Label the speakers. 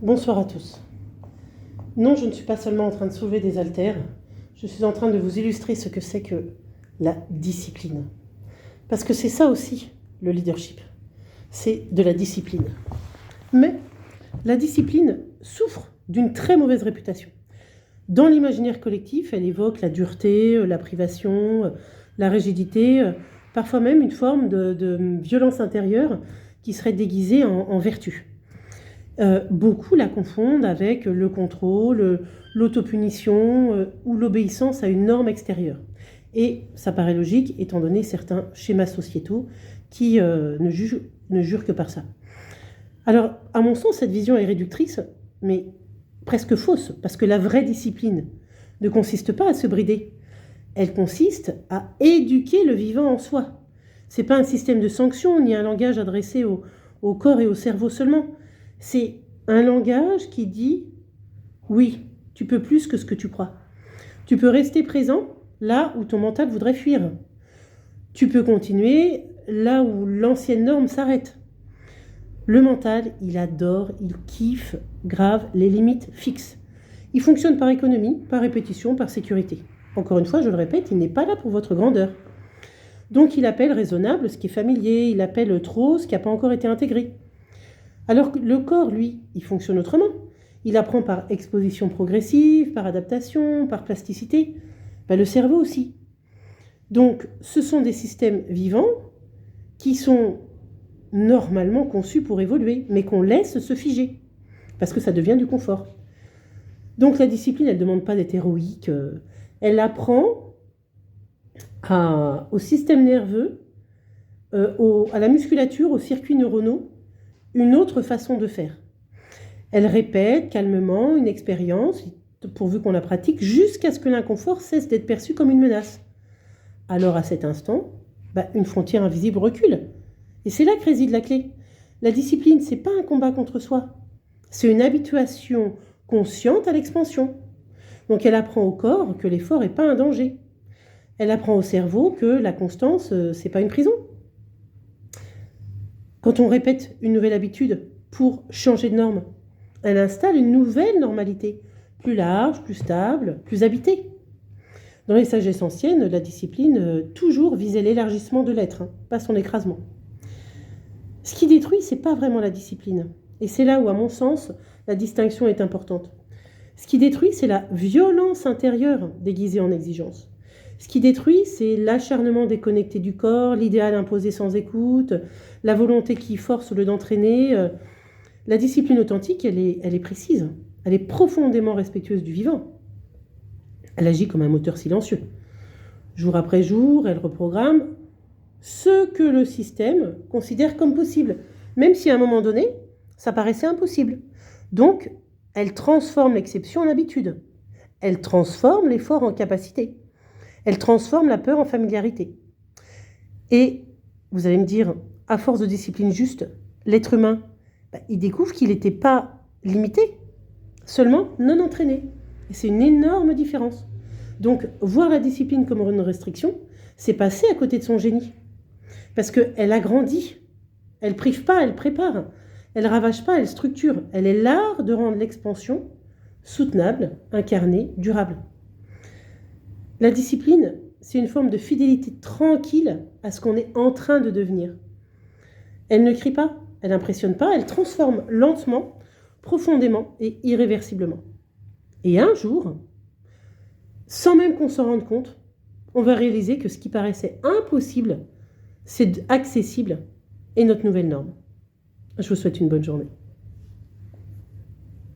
Speaker 1: Bonsoir à tous. Non, je ne suis pas seulement en train de soulever des haltères, je suis en train de vous illustrer ce que c'est que la discipline. Parce que c'est ça aussi, le leadership. C'est de la discipline. Mais la discipline souffre d'une très mauvaise réputation. Dans l'imaginaire collectif, elle évoque la dureté, la privation, la rigidité, parfois même une forme de violence intérieure qui serait déguisée en vertu. Beaucoup la confondent avec le contrôle, l'autopunition ou l'obéissance à une norme extérieure. Et ça paraît logique, étant donné certains schémas sociétaux qui ne jurent que par ça. Alors, à mon sens, cette vision est réductrice, mais presque fausse, parce que la vraie discipline ne consiste pas à se brider. Elle consiste à éduquer le vivant en soi. Ce n'est pas un système de sanctions, ni un langage adressé au corps et au cerveau seulement. C'est un langage qui dit « oui, tu peux plus que ce que tu crois. Tu peux rester présent là où ton mental voudrait fuir. Tu peux continuer là où l'ancienne norme s'arrête. » Le mental, il adore, il kiffe grave les limites fixes. Il fonctionne par économie, par répétition, par sécurité. Encore une fois, je le répète, il n'est pas là pour votre grandeur. Donc il appelle raisonnable ce qui est familier, il appelle trop ce qui n'a pas encore été intégré. Alors que le corps, lui, il fonctionne autrement. Il apprend par exposition progressive, par adaptation, par plasticité. Le cerveau aussi. Donc ce sont des systèmes vivants qui sont normalement conçus pour évoluer, mais qu'on laisse se figer, parce que ça devient du confort. Donc la discipline, elle ne demande pas d'être héroïque. Elle apprend au système nerveux, à la musculature, aux circuits neuronaux, une autre façon de faire. Elle répète calmement une expérience, pourvu qu'on la pratique, jusqu'à ce que l'inconfort cesse d'être perçu comme une menace. Alors à cet instant, une frontière invisible recule. Et c'est là que réside la clé. La discipline, ce n'est pas un combat contre soi. C'est une habituation consciente à l'expansion. Donc elle apprend au corps que l'effort n'est pas un danger. Elle apprend au cerveau que la constance, ce n'est pas une prison. Quand on répète une nouvelle habitude pour changer de norme, elle installe une nouvelle normalité, plus large, plus stable, plus habitée. Dans les sagesses anciennes, la discipline toujours visait l'élargissement de l'être, pas son écrasement. Ce qui détruit, ce n'est pas vraiment la discipline. Et c'est là où, à mon sens, la distinction est importante. Ce qui détruit, c'est la violence intérieure déguisée en exigence. Ce qui détruit, c'est l'acharnement déconnecté du corps, l'idéal imposé sans écoute, la volonté qui force le d'entraîner. La discipline authentique, elle est précise, elle est profondément respectueuse du vivant. Elle agit comme un moteur silencieux. Jour après jour, elle reprogramme ce que le système considère comme possible, même si à un moment donné, ça paraissait impossible. Donc, elle transforme l'exception en habitude. Elle transforme l'effort en capacité. Elle transforme la peur en familiarité. Et vous allez me dire, à force de discipline juste, l'être humain, il découvre qu'il n'était pas limité, seulement non entraîné. Et c'est une énorme différence. Donc, voir la discipline comme une restriction, c'est passer à côté de son génie. Parce qu'elle agrandit, elle prive pas, elle prépare. Elle ravage pas, elle structure. Elle est l'art de rendre l'expansion soutenable, incarnée, durable. La discipline, c'est une forme de fidélité tranquille à ce qu'on est en train de devenir. Elle ne crie pas, elle n'impressionne pas, elle transforme lentement, profondément et irréversiblement. Et un jour, sans même qu'on s'en rende compte, on va réaliser que ce qui paraissait impossible, c'est accessible et notre nouvelle norme. Je vous souhaite une bonne journée.